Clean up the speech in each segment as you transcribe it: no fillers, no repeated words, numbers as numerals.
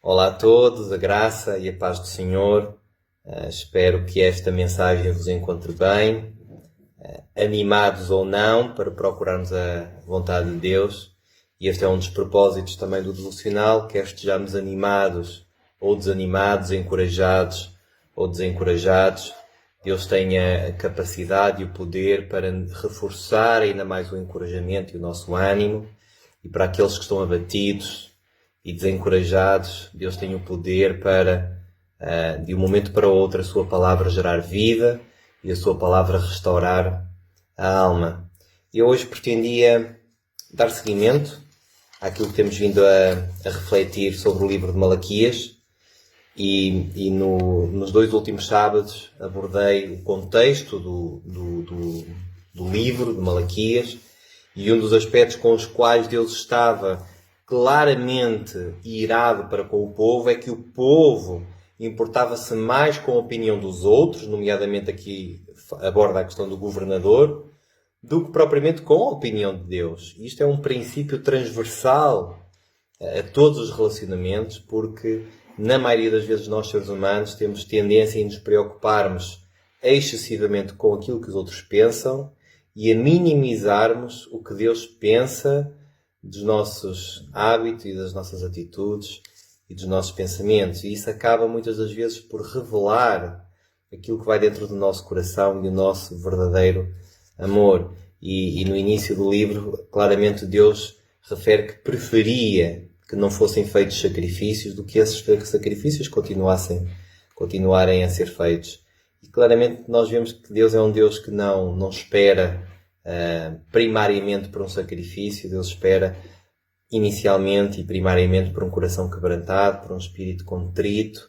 Olá a todos, a graça e a paz do Senhor. Espero que esta mensagem vos encontre bem, animados ou não, para procurarmos a vontade de Deus. E este é um dos propósitos também do devocional, quer estejamos animados ou desanimados, encorajados ou desencorajados. Deus tem a capacidade e o poder para reforçar ainda mais o encorajamento e o nosso ânimo. E para aqueles que estão abatidos e desencorajados, Deus tem o poder para, de um momento para o outro, a sua palavra gerar vida e a sua palavra restaurar a alma. Eu hoje pretendia dar seguimento àquilo que temos vindo a refletir sobre o livro de Malaquias e nos dois últimos sábados abordei o contexto do livro de Malaquias e um dos aspectos com os quais Deus estava claramente irado para com o povo é que o povo importava-se mais com a opinião dos outros, nomeadamente aqui aborda a questão do governador, do que propriamente com a opinião de Deus. Isto é um princípio transversal a todos os relacionamentos, porque na maioria das vezes nós, seres humanos, temos tendência a nos preocuparmos excessivamente com aquilo que os outros pensam e a minimizarmos o que Deus pensa dos nossos hábitos e das nossas atitudes e dos nossos pensamentos. E isso acaba muitas das vezes por revelar aquilo que vai dentro do nosso coração e o nosso verdadeiro amor. E no início do livro, claramente Deus refere que preferia que não fossem feitos sacrifícios do que esses sacrifícios continuarem a ser feitos. E claramente nós vemos que Deus é um Deus que não espera primariamente por um sacrifício. Deus espera inicialmente e primariamente por um coração quebrantado, por um espírito contrito,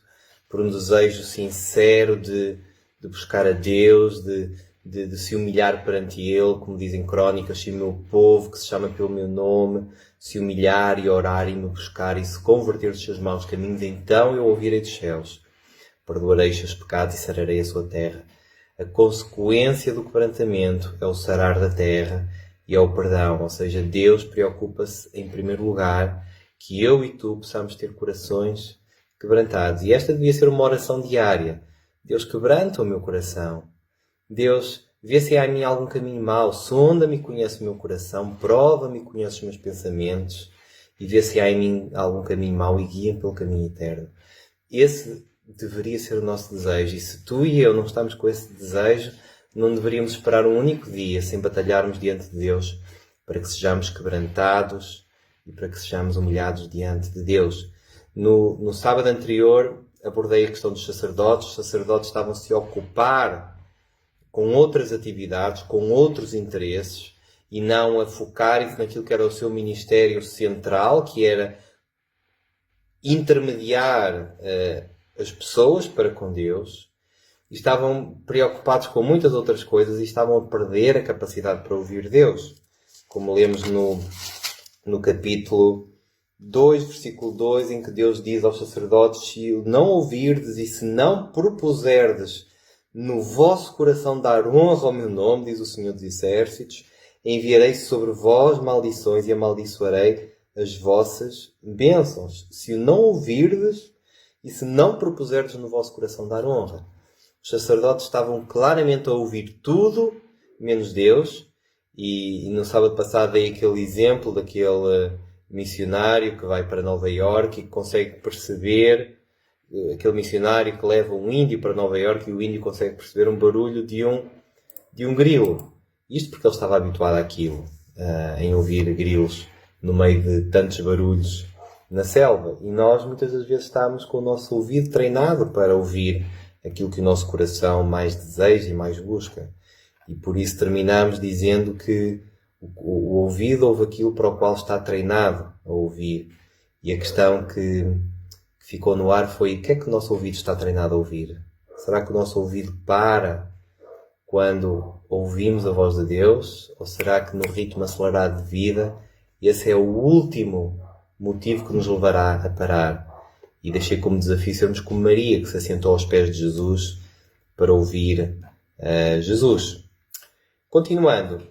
por um desejo sincero de buscar a Deus, de se humilhar perante Ele, como dizem Crónicas: se o meu povo, que se chama pelo meu nome, se humilhar e orar e me buscar e se converter dos seus maus caminhos, então eu ouvirei dos céus, perdoarei os seus pecados e sararei a sua terra. A consequência do quebrantamento é o sarar da terra e é o perdão. Ou seja, Deus preocupa-se em primeiro lugar que eu e tu possamos ter corações quebrantados. E esta devia ser uma oração diária. Deus, quebranta o meu coração. Deus, vê se há em mim algum caminho mau. Sonda-me e conhece o meu coração. Prova-me e conhece os meus pensamentos. E vê se há em mim algum caminho mau e guia-me pelo caminho eterno. Esse deveria ser o nosso desejo. E se tu e eu não estamos com esse desejo, não deveríamos esperar um único dia sem batalharmos diante de Deus para que sejamos quebrantados e para que sejamos humilhados diante de Deus. No sábado anterior abordei a questão dos sacerdotes. Os sacerdotes estavam-se a ocupar com outras atividades, com outros interesses e não a focarem-se naquilo que era o seu ministério central, que era intermediar as pessoas para com Deus. E estavam preocupados com muitas outras coisas e estavam a perder a capacidade para ouvir Deus. Como lemos no capítulo 2, versículo 2, em que Deus diz aos sacerdotes: se não ouvirdes e se não propuserdes no vosso coração dar honra ao meu nome, diz o Senhor dos Exércitos, enviarei sobre vós maldições e amaldiçoarei as vossas bênçãos. Se o não ouvirdes e se não propuserdes no vosso coração dar honra. Os sacerdotes estavam claramente a ouvir tudo, menos Deus. E no sábado passado dei aquele exemplo daquele missionário que vai para Nova Iorque e que consegue perceber, aquele missionário que leva um índio para Nova Iorque e o índio consegue perceber um barulho de um grilo. Isto porque ele estava habituado àquilo, em ouvir grilos no meio de tantos barulhos na selva. E nós muitas das vezes estamos com o nosso ouvido treinado para ouvir aquilo que o nosso coração mais deseja e mais busca. E por isso terminamos dizendo que o ouvido ouve aquilo para o qual está treinado a ouvir. E a questão que ficou no ar foi: o que é que o nosso ouvido está treinado a ouvir? Será que o nosso ouvido para quando ouvimos a voz de Deus? Ou será que no ritmo acelerado de vida esse é o último motivo que nos levará a parar? E deixei como desafio sermos como Maria, que se assentou aos pés de Jesus para ouvir Jesus. Continuando,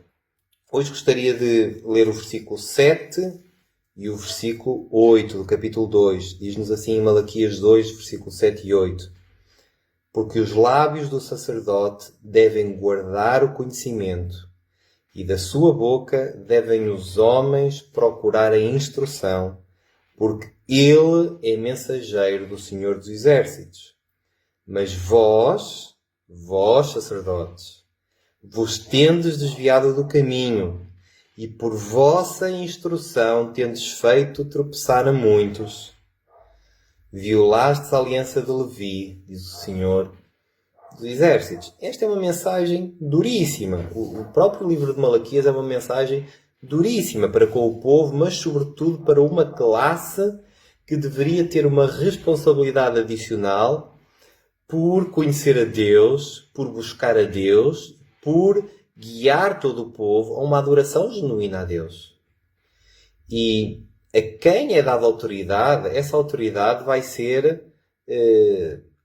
hoje gostaria de ler o versículo 7 E o versículo 8 do capítulo 2 diz-nos assim em Malaquias 2, versículo 7 e 8. Porque os lábios do sacerdote devem guardar o conhecimento, e da sua boca devem os homens procurar a instrução, porque ele é mensageiro do Senhor dos Exércitos. Mas vós, sacerdotes, vos tendes desviado do caminho, e por vossa instrução tendes feito tropeçar a muitos. Violastes a aliança de Levi, diz o Senhor dos Exércitos. Esta é uma mensagem duríssima. O próprio livro de Malaquias é uma mensagem duríssima para com o povo, mas sobretudo para uma classe que deveria ter uma responsabilidade adicional por conhecer a Deus, por buscar a Deus, por guiar todo o povo a uma adoração genuína a Deus. E a quem é dada autoridade, essa autoridade vai ser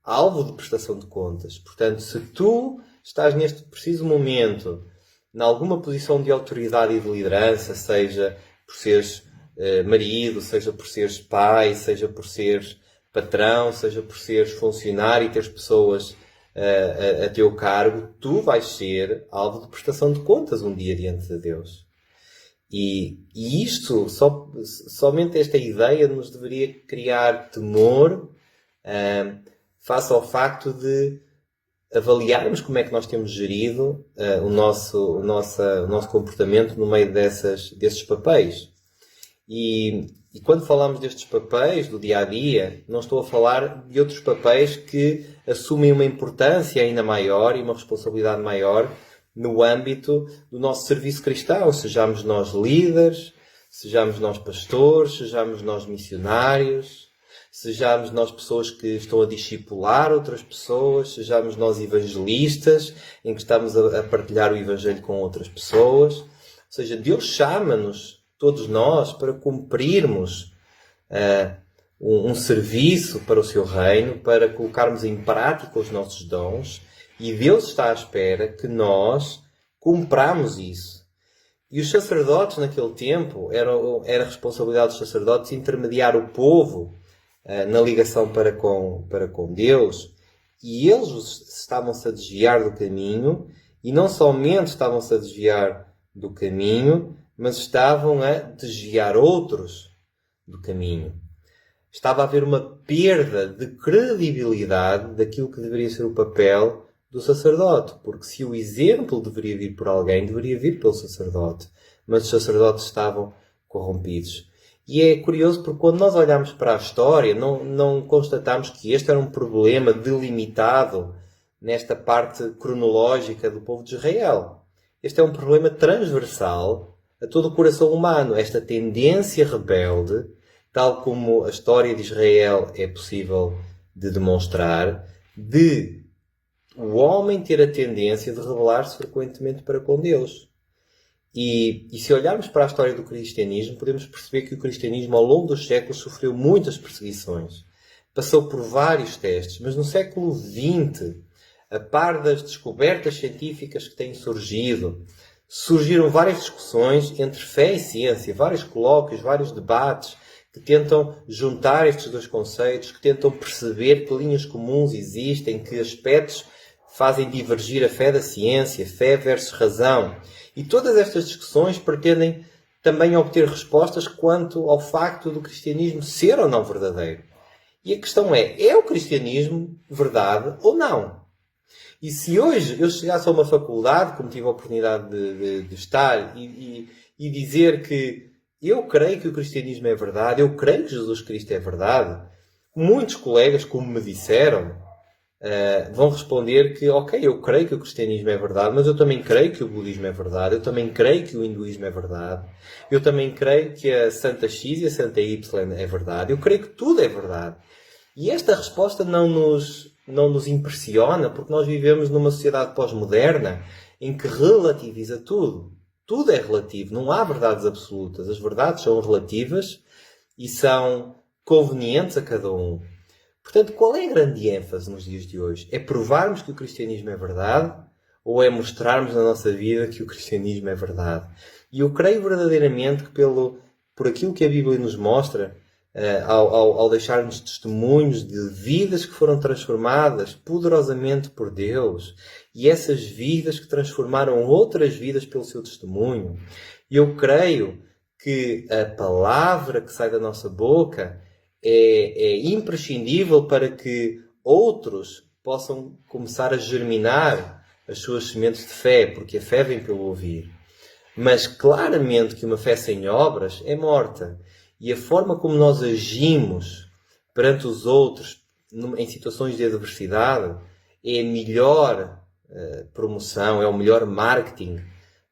alvo de prestação de contas. Portanto, se tu estás neste preciso momento em alguma posição de autoridade e de liderança, seja por seres marido, seja por seres pai, seja por seres patrão, seja por seres funcionário e teres pessoas a teu cargo, tu vais ser alvo de prestação de contas um dia diante de Deus. E isto, somente esta ideia nos deveria criar temor face ao facto de avaliarmos como é que nós temos gerido o nosso comportamento no meio desses papéis. E quando falamos destes papéis do dia-a-dia, não estou a falar de outros papéis que assumem uma importância ainda maior e uma responsabilidade maior no âmbito do nosso serviço cristão. Sejamos nós líderes, sejamos nós pastores, sejamos nós missionários, sejamos nós pessoas que estão a discipular outras pessoas, sejamos nós evangelistas, em que estamos a partilhar o Evangelho com outras pessoas. Ou seja, Deus chama-nos, todos nós, para cumprirmos um serviço para o seu reino, para colocarmos em prática os nossos dons, e Deus está à espera que nós cumpramos isso. E os sacerdotes naquele tempo, era responsabilidade dos sacerdotes intermediar o povo na ligação para com Deus, e eles estavam-se a desviar do caminho, e não somente estavam-se a desviar do caminho, mas estavam a desviar outros do caminho. Estava a haver uma perda de credibilidade daquilo que deveria ser o papel do sacerdote, porque se o exemplo deveria vir por alguém, deveria vir pelo sacerdote, mas os sacerdotes estavam corrompidos. E é curioso porque quando nós olhamos para a história, não constatamos que este era um problema delimitado nesta parte cronológica do povo de Israel. Este é um problema transversal a todo o coração humano. Esta tendência rebelde, tal como a história de Israel é possível de demonstrar, de o homem ter a tendência de rebelar-se frequentemente para com Deus. E se olharmos para a história do cristianismo, podemos perceber que o cristianismo ao longo dos séculos sofreu muitas perseguições. Passou por vários testes, mas no século XX, a par das descobertas científicas que têm surgido, surgiram várias discussões entre fé e ciência, vários colóquios, vários debates que tentam juntar estes dois conceitos, que tentam perceber que linhas comuns existem, que aspectos fazem divergir a fé da ciência, fé versus razão. E todas estas discussões pretendem também obter respostas quanto ao facto do cristianismo ser ou não verdadeiro. E a questão é o cristianismo verdade ou não? E se hoje eu chegasse a uma faculdade, como tive a oportunidade de estar, e dizer que eu creio que o cristianismo é verdade, eu creio que Jesus Cristo é verdade, muitos colegas, como me disseram, vão responder que, ok, eu creio que o cristianismo é verdade, mas eu também creio que o budismo é verdade, eu também creio que o hinduísmo é verdade, eu também creio que a Santa X e a Santa Y é verdade, eu creio que tudo é verdade. E esta resposta não nos impressiona, porque nós vivemos numa sociedade pós-moderna em que relativiza tudo. Tudo é relativo, não há verdades absolutas. As verdades são relativas e são convenientes a cada um. Portanto, qual é a grande ênfase nos dias de hoje? É provarmos que o cristianismo é verdade ou é mostrarmos na nossa vida que o cristianismo é verdade? E eu creio verdadeiramente que pelo por aquilo que a Bíblia nos mostra, ao deixar-nos testemunhos de vidas que foram transformadas poderosamente por Deus, e essas vidas que transformaram outras vidas pelo seu testemunho. E eu creio que a palavra que sai da nossa boca é imprescindível para que outros possam começar a germinar as suas sementes de fé, porque a fé vem pelo ouvir. Mas claramente que uma fé sem obras é morta. E a forma como nós agimos perante os outros em situações de adversidade é a melhor promoção, é o melhor marketing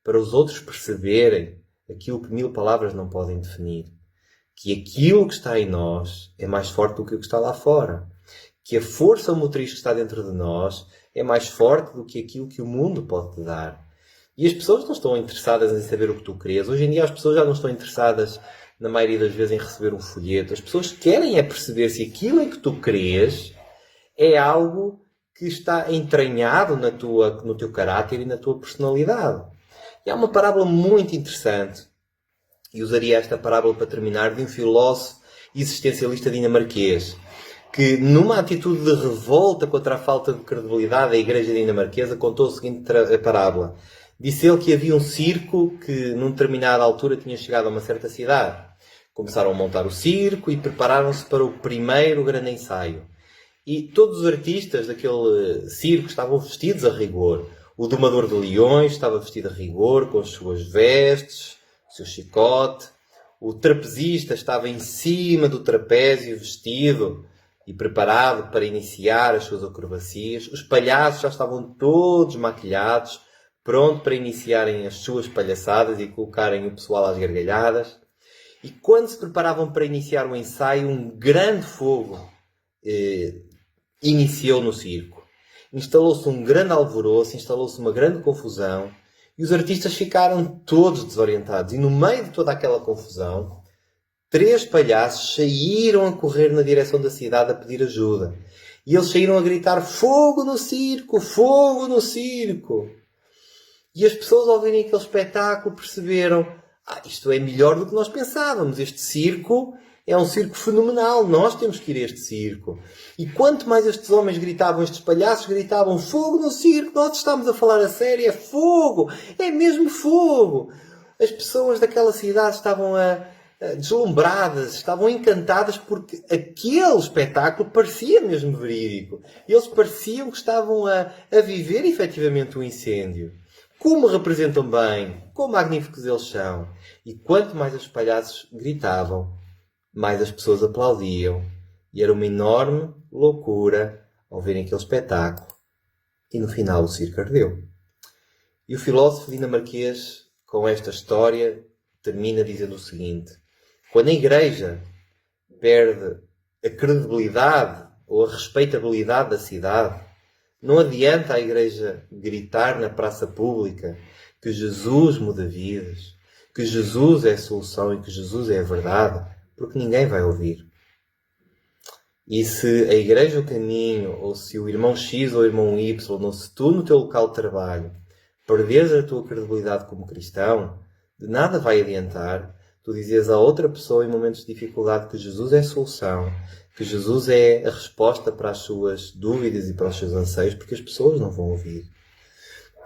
para os outros perceberem aquilo que 1000 palavras não podem definir. Que aquilo que está em nós é mais forte do que o que está lá fora. Que a força motriz que está dentro de nós é mais forte do que aquilo que o mundo pode te dar. E as pessoas não estão interessadas em saber o que tu crês. Hoje em dia as pessoas já não estão interessadas, na maioria das vezes, em receber um folheto. As pessoas querem é perceber se aquilo em que tu crês é algo que está entranhado no teu caráter e na tua personalidade. E há uma parábola muito interessante, e usaria esta parábola para terminar, de um filósofo existencialista dinamarquês, que, numa atitude de revolta contra a falta de credibilidade da igreja dinamarquesa, contou a seguinte parábola. Disse ele que havia um circo que, numa determinada altura, tinha chegado a uma certa cidade. Começaram a montar o circo e prepararam-se para o primeiro grande ensaio. E todos os artistas daquele circo estavam vestidos a rigor. O domador de leões estava vestido a rigor, com as suas vestes, o seu chicote. O trapezista estava em cima do trapézio, vestido e preparado para iniciar as suas acrobacias. Os palhaços já estavam todos maquilhados, pronto para iniciarem as suas palhaçadas e colocarem o pessoal às gargalhadas. E quando se preparavam para iniciar o ensaio, um grande fogo iniciou no circo. Instalou-se um grande alvoroço, instalou-se uma grande confusão e os artistas ficaram todos desorientados. E no meio de toda aquela confusão, 3 palhaços saíram a correr na direção da cidade a pedir ajuda. E eles saíram a gritar: fogo no circo! Fogo no circo! E as pessoas, ao verem aquele espetáculo, perceberam: isto é melhor do que nós pensávamos. Este circo é um circo fenomenal. Nós temos que ir a este circo. E quanto mais estes homens gritavam, estes palhaços gritavam: fogo no circo! Nós estamos a falar a sério. É fogo! É mesmo fogo! As pessoas daquela cidade estavam deslumbradas, estavam encantadas, porque aquele espetáculo parecia mesmo verídico. Eles pareciam que estavam a viver efetivamente o incêndio. Como representam bem, quão magníficos eles são. E quanto mais os palhaços gritavam, mais as pessoas aplaudiam. E era uma enorme loucura ao verem aquele espetáculo. E no final o circo ardeu. E o filósofo dinamarquês, com esta história, termina dizendo o seguinte: quando a igreja perde a credibilidade ou a respeitabilidade da cidade, não adianta a igreja gritar na praça pública que Jesus muda vidas, que Jesus é a solução e que Jesus é a verdade, porque ninguém vai ouvir. E se a igreja o caminho, ou se o irmão X ou o irmão Y, ou se tu no teu local de trabalho perderes a tua credibilidade como cristão, de nada vai adiantar tu dizes a outra pessoa em momentos de dificuldade que Jesus é a solução, que Jesus é a resposta para as suas dúvidas e para os seus anseios, porque as pessoas não vão ouvir.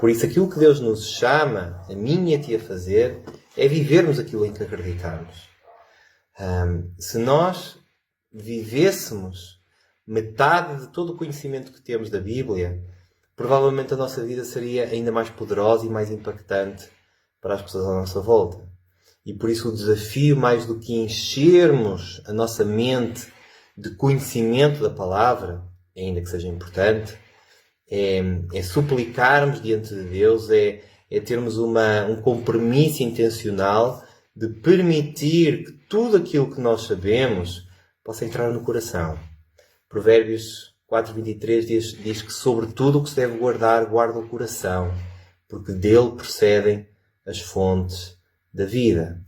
Por isso, aquilo que Deus nos chama, a mim e a ti, a fazer, é vivermos aquilo em que acreditamos. Se nós vivêssemos metade de todo o conhecimento que temos da Bíblia, provavelmente a nossa vida seria ainda mais poderosa e mais impactante para as pessoas à nossa volta. E por isso o desafio, mais do que enchermos a nossa mente de conhecimento da palavra, ainda que seja importante, é suplicarmos diante de Deus, é termos um compromisso intencional de permitir que tudo aquilo que nós sabemos possa entrar no coração. Provérbios 4:23 diz que sobre tudo o que se deve guardar, guarda o coração, porque dele procedem as fontes da vida.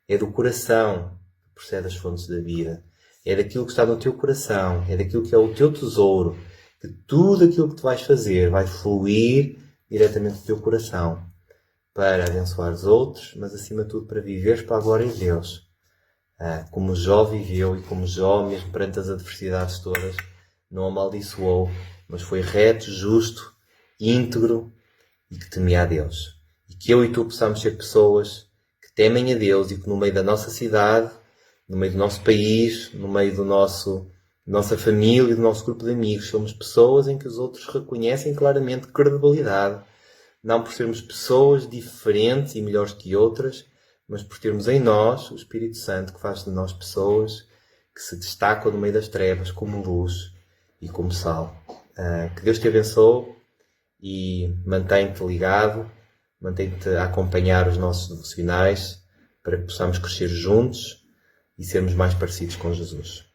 É do coração que procedem as fontes da vida. É daquilo que está no teu coração, é daquilo que é o teu tesouro, que tudo aquilo que tu vais fazer vai fluir diretamente do teu coração para abençoar os outros, mas acima de tudo para viveres para a glória de Deus. como Jó viveu e como Jó, mesmo perante as adversidades todas, não amaldiçoou, mas foi reto, justo, íntegro e que temia a Deus. E que eu e tu possamos ser pessoas que temem a Deus e que no meio da nossa cidade, no meio do nosso país, no meio da nossa família e do nosso grupo de amigos, somos pessoas em que os outros reconhecem claramente credibilidade, não por sermos pessoas diferentes e melhores que outras, mas por termos em nós o Espírito Santo que faz de nós pessoas que se destacam no meio das trevas como luz e como sal. Que Deus te abençoe e mantém-te ligado, mantém-te a acompanhar os nossos devocionais para que possamos crescer juntos e sermos mais parecidos com Jesus.